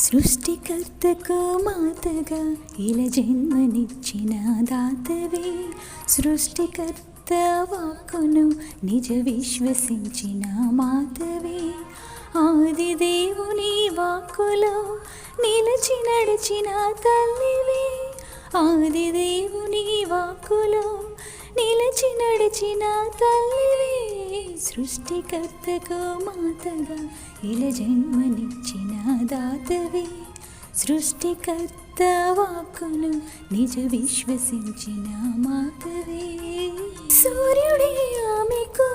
సృష్టికర్తకు మాతగా ఇలా జన్మనిచ్చిన దాతవే, సృష్టికర్త వాక్కును నిజ విశ్వసించిన మాతవే, ఆది దేవుని వాక్కులో నిలిచి నడిచిన తల్లివే, ఆది దేవుని వాక్కులో నిలిచి నడిచిన తల్లివే, సృష్టికర్తకు మాతగా ఇలా జన్మనిచ్చిన దాతవే, సృష్టికర్త వాక్కును నిజ విశ్వసించిన మాతవే. సూర్యుడే ఆమెకు